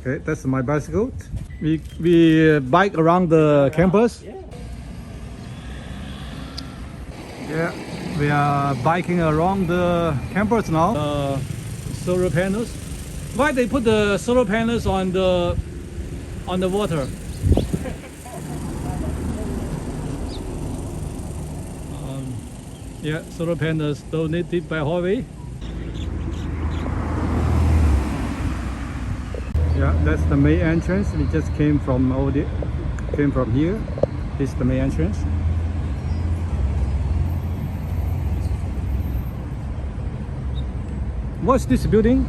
Okay, that's my bicycle. We bike around the campus. Yeah, we are biking around the campus now. Solar panels. Why they put the solar panels on the water? Yeah, solar panels donated by Huawei. Yeah, that's the main entrance. We just came from here. This is the main entrance. What's this building?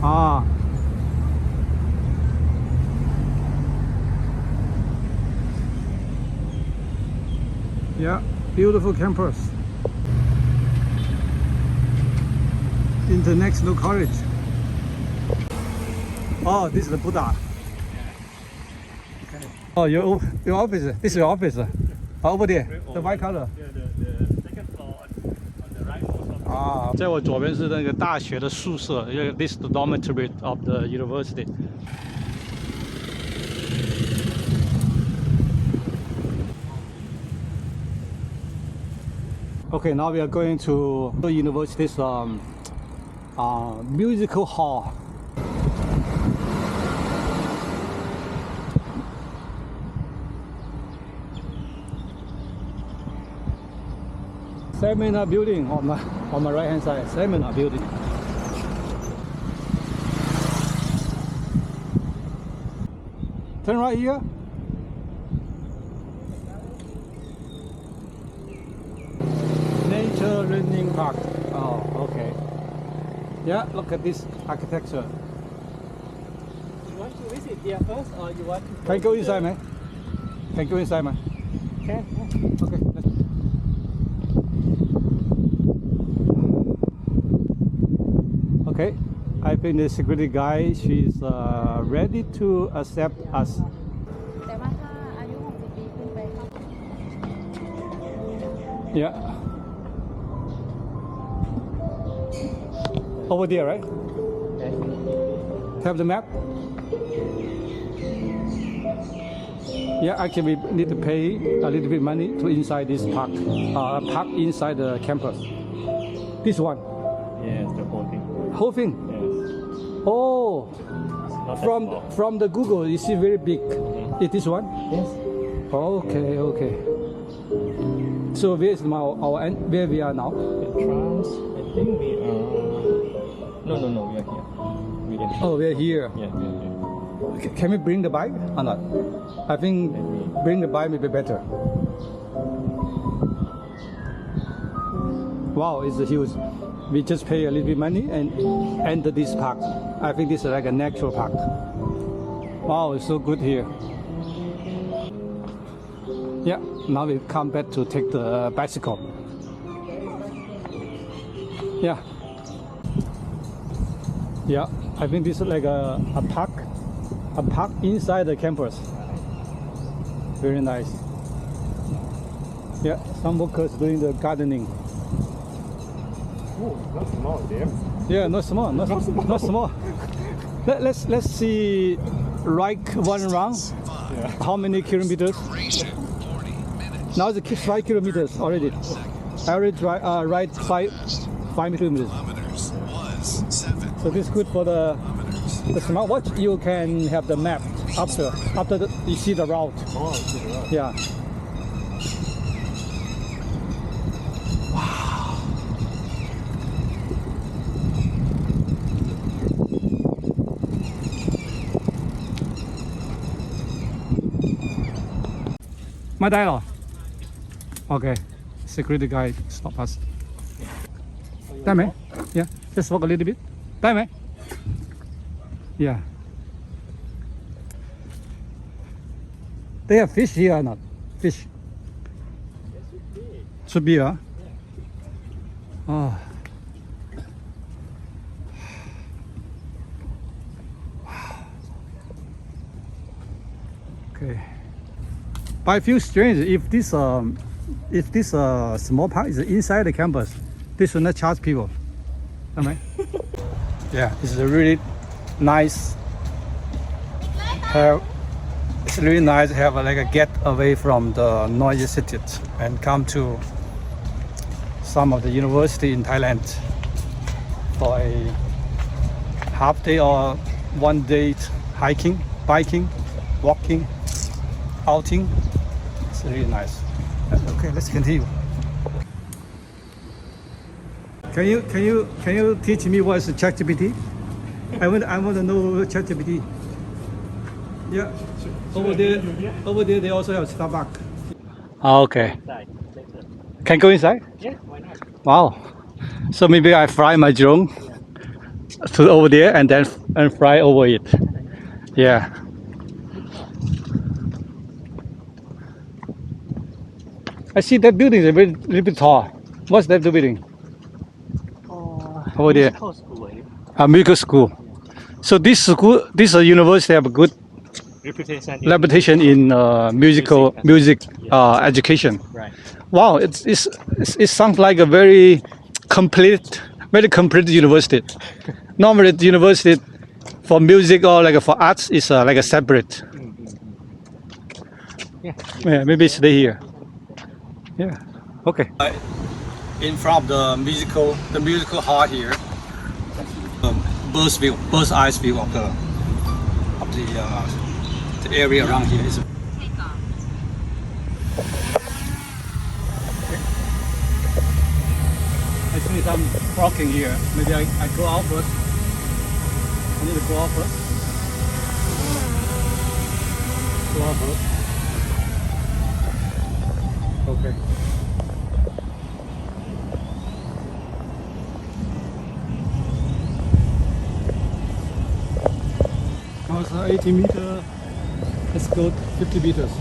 Ah. Yeah, beautiful campus. International College. Oh, this is the Buddha. Okay. Oh, your office. This is your office. Over there, the white color. Yeah, the second floor on the right also. 啊，在我左边是那个大学的宿舍，因为 this is the dormitory of the university. Okay, now we are going to the university's musical hall. Seminar building on my right hand side. Seminar building. Turn right here. Nature Learning Park. Oh, okay. Yeah, look at this architecture. You want to visit here first, or you want to? Can I go inside, man? Can I go inside, man? Can. Okay. Okay. I think the security guy, she's ready to accept us. แต่ว่าถ้าอายุ60 ปีขึ้นไปเข้า Yeah. Over there, right? Have the map? Yeah, actually we need to pay a little bit money to inside this park. Park inside the campus. This one. Yes, the whole thing. Whole thing. Yes. Oh, Not that small. from the Google, you see very big. Is this one? Yes. Okay, okay. So where is our end? Where we are now? The trans. I think we are. No, we are here. We can. Oh, we are here. Yeah, we are here. Can we bring the bike or not? I think bring the bike may be better. Wow, it's huge. We just pay a little bit money and enter this park. I think this is like a natural park. Wow, it's so good here. Yeah, now we come back to take the bicycle. Yeah. Yeah, I think this is like a park inside the campus. Very nice. Yeah, some workers doing the gardening. Oh, not small, dear. Yeah, not small, not small. Let's see, right one round. Yeah. How many kilometers? Now it's 5 kilometers already. Average ride 5 kilometers. So this is good for the smartwatch. You can have the map after you see the route. Oh, see the route. Yeah. My dialogue. Okay. Security guy stop us. Dai Yeah. Just walk a little bit. Dai Yeah. They have fish here or not? Fish. Should be, huh? Oh. Okay. But I feel strange if this small park is inside the campus. They should not charge people. Am I? Yeah, it's a really nice. It's really nice to have like a get away from the noisy cities and come to some of the university in Thailand for a half day or 1 day hiking, biking, walking, outing. It's really nice. Okay, let's continue. Can you teach me what is ChatGPT? I want to know ChatGPT. Yeah. Over there they also have Starbucks. Okay. Can go inside? Yeah, why not? Wow. So maybe I fly my drone to over there and then fly over it. Yeah. I see that building is a little bit tall. What's that building? Over there. Musical school. So this school, this university have a good reputation in music education. Right. Wow, it sounds like a very complete university. Normally, the university for music or like for arts is like a separate. Yeah, maybe stay here. Yeah. Okay. In front of the musical hall here, bird's eye view of the area around here is. I see some parking here. Maybe I go out first. I need to go out first. Go out first. Okay. Now it's 80 meters. Let's go 50 meters.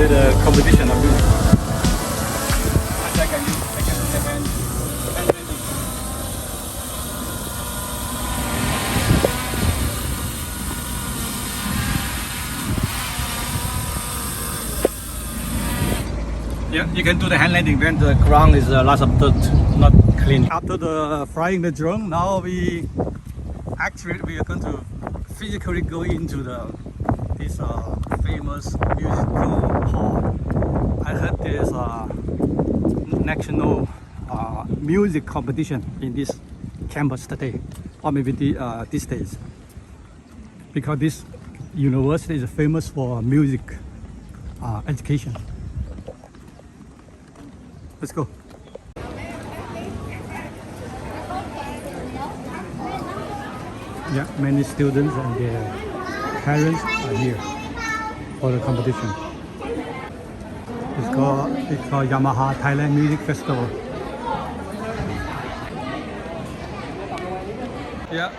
The competition of music. Yeah, you can do the hand landing when the ground is lots of dirt, not clean. After the flying the drone, now we are going to physically go into this famous musical hall. I heard there's a national music competition in this campus today, or maybe these days, because this university is famous for music education. Let's go. Yeah, many students and their parents are here for the competition. It's called YAMAHA Thailand Music Festival. Yeah,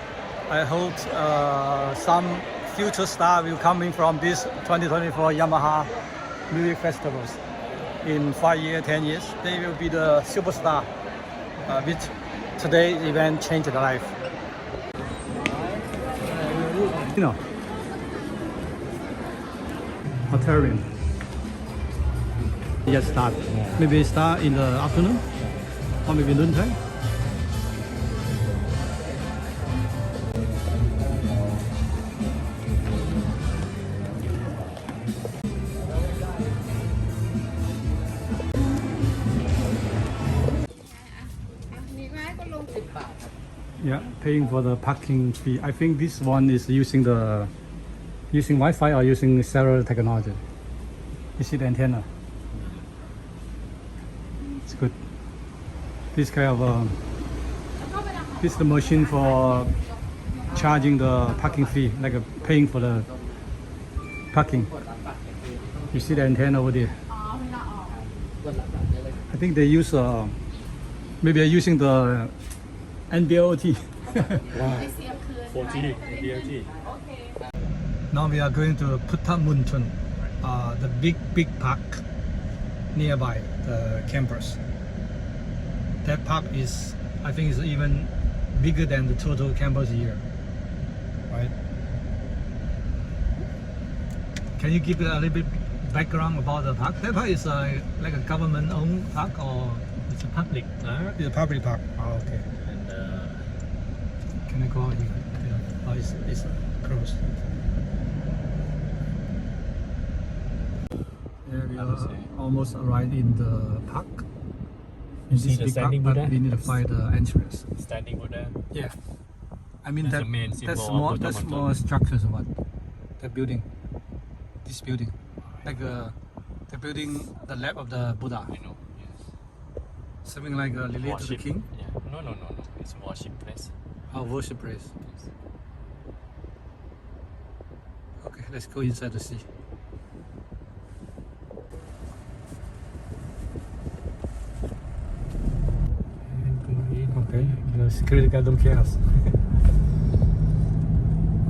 I hope some future star will coming from this 2024 YAMAHA Music Festivals. In 5 years, 10 years, they will be the superstar, which today's event changed their life. You know, Hotelarium. Just start. Maybe start in the afternoon, or maybe noontime. Yeah, paying for the parking fee. I think this one is using the Using Wi-Fi or using cellular technology? You see the antenna? It's good. This kind of this is the machine for charging the parking fee, like paying for the parking. You see the antenna over there? I think they use maybe they're using the NB-IoT. Wow. 4G, DLT. Now we are going to Puttamuntun, the big park nearby the campus. That park is, I think, is even bigger than the total campus here, right? Can you give a little bit background about the park? That park is like a government-owned park, or It's a public park. it's a public park? Oh, okay. And Can I go out here? Yeah. Oh, it's closed. Yeah, we are almost arrived in the park. You see This the big standing park, but Buddha? we need to find the entrance. standing Buddha. Yeah. I mean That's that the main that's symbol of that's Puttamuntun. more structures or what? The building. This building. Like the building, the lab of the Buddha. I know. Yes. Something like related to the Worship. king. Yeah. No. It's worship place. Our worship place. Okay, let's go inside to see. Okay, the security guard don't care us.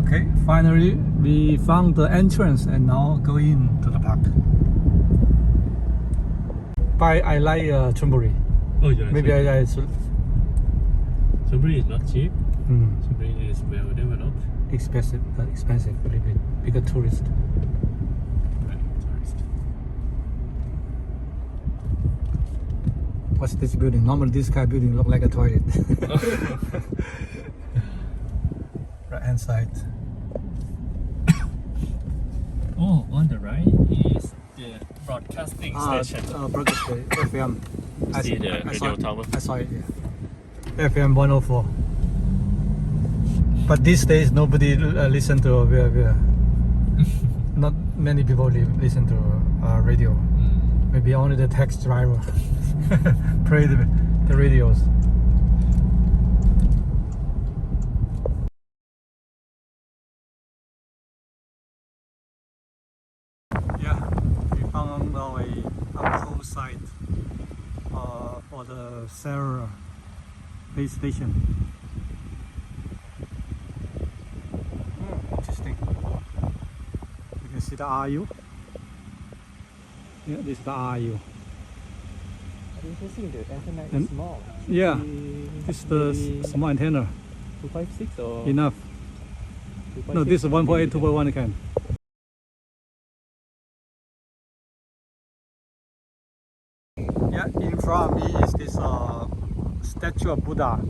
Okay, finally we found the entrance and now go into the park. But I like Chonburi. Oh yeah. Maybe I should. Chonburi is not cheap. Hmm. Chonburi is well developed. Expensive, a little bit bigger tourist. Right, tourist. What's this building? Normally this kind of building look like a toilet. Right hand side. Oh, on the right is the broadcasting station. Broadcasting FM. See the radio tower? I saw it. Yeah. FM 104. But these days nobody listen to not many people listen to radio. Maybe only the taxi driver play the radios. Yeah, we found our uphold site for the Sarah base station. Interesting. You can see the RU. Yeah, this is the RU. Interesting. The antenna And- is small. Yeah, this is the small antenna. 256 or Enough. No, this is 1.8, 2.1 can. Yeah, in front of me is this statue of Buddha,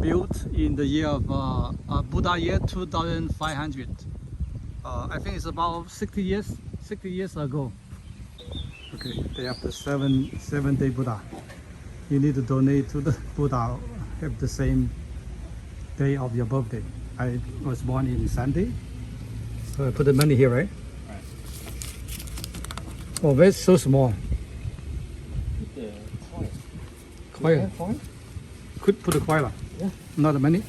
built in the year of Buddha year 2500. I think it's about 60 years ago. Okay, they have the seven-day Buddha. You need to donate to the Buddha, have the same day of your birthday. I was born in Sunday, so I put the money here, right? Right. Oh, that's so small. the coin. Coin. Coin? Could put a coin. Yeah. Not the money.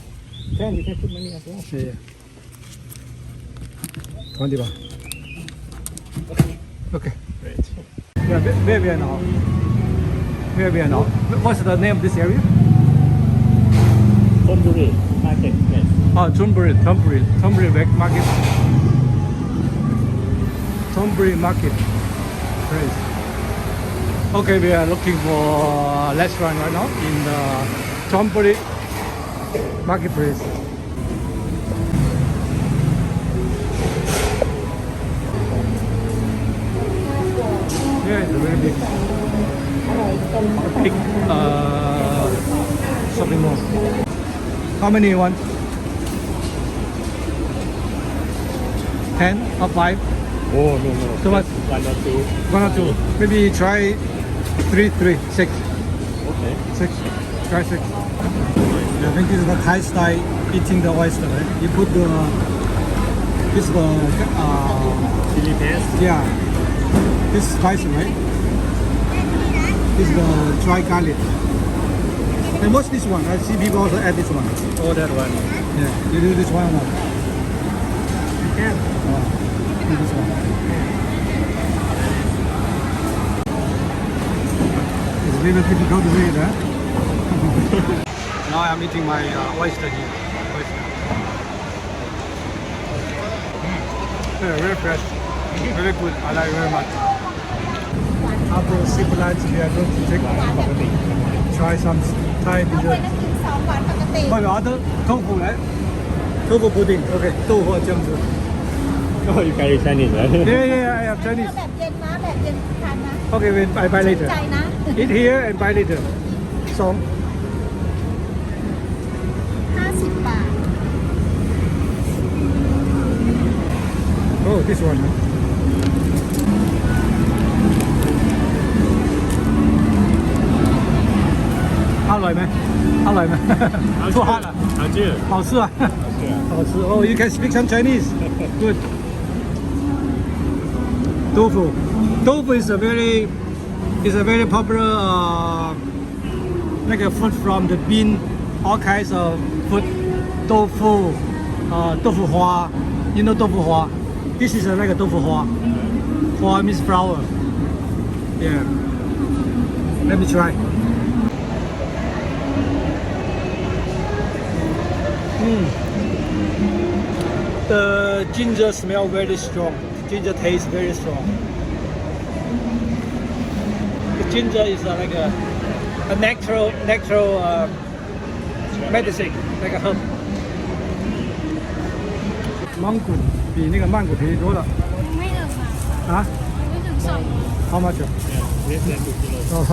You can put money as well. Yeah. 20 baht. Okay. Great. Yeah, where we are now? Where we are now? What's the name of this area? Chonburi market place. Oh, Chonburi Market. Chonburi Market place. Okay, we are looking for a restaurant right now in the Chonburi Marketplace. Yeah, it's a very big shopping mall. How many you want? 10 or 5? Oh no. Too much? 1 or 2. 1 or 2? Maybe try 6. Okay. 6. Try 6. I think this is the Thai style eating the oyster, right? You put This is the Chili paste. yeah. This is spicy, right? This is the dry garlic. And what's this one? I see people also add this one. Oh, that one. Yeah, you do this one or not? Yeah. Do this one. It's a little difficult to read, huh? Now I'm eating my oyster here. Oyster. Yeah, very fresh. Very good. I like it very much. After simple lunch, we are going to take try some Thai ถ้าคน dessert. นั้นกิน2 วันปกติ Oh, you order tofu, right? Tofu pudding. Okay, tofu 这样子. Oh, you carry Chinese, right? Yeah, I have ถ้า Chinese. แบบเย็นนะแบบเย็นทานนะ Okay, wait, I buy ใจ later. นะ Eat here and buy later. Song. 50 บาท Oh, this one. Huh? How like man? How like man? Too hot. 好吃。好吃啊。好吃. Oh, you can speak some Chinese. Good. Tofu. Tofu is a very popular like a food from the bean, all kinds of food. Tofu, tofu hua. You know tofu hua? This is like a tofu hua. Hua means flower. Yeah. Let me try. The ginger smell very strong. Ginger taste very strong. The ginger is like a natural medicine, like a herb. 芒果比那个曼谷便宜多了 ไม่ถึงค่ะ 啊 ไม่ถึง2 ？How much? Yeah, less than 2 kilos. Oh,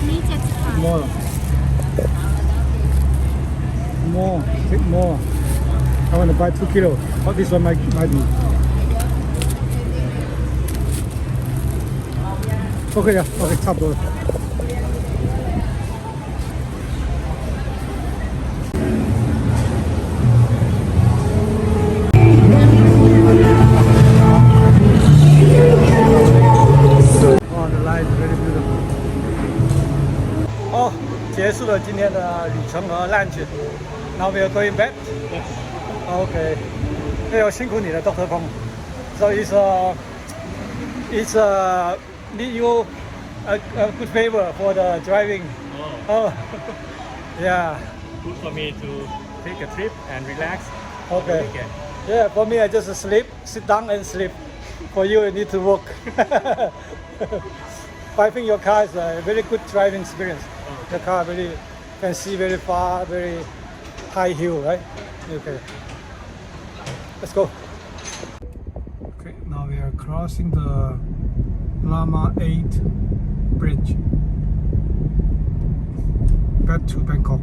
นี่70 บาท more. More. Take more. I want to buy 2 kilo. Oh, this one might be. Okay, yeah. Okay, 差不多了。Oh, the light is very beautiful. 哦，结束了今天的旅程和 lunch. Now we are going back. Okay. 哎呦，辛苦你了，Dr. Peng. So it's need you a good favor for the driving. Oh, yeah. Good for me to take a trip and relax. Okay. Weekend. Yeah, for me I just sit down and sleep. For you, you need to work. But I think your car is a very good driving experience. The car very can see very far, very high hill, right? Okay. Let's go. Okay, now we are crossing the Lama 8 bridge back to Bangkok.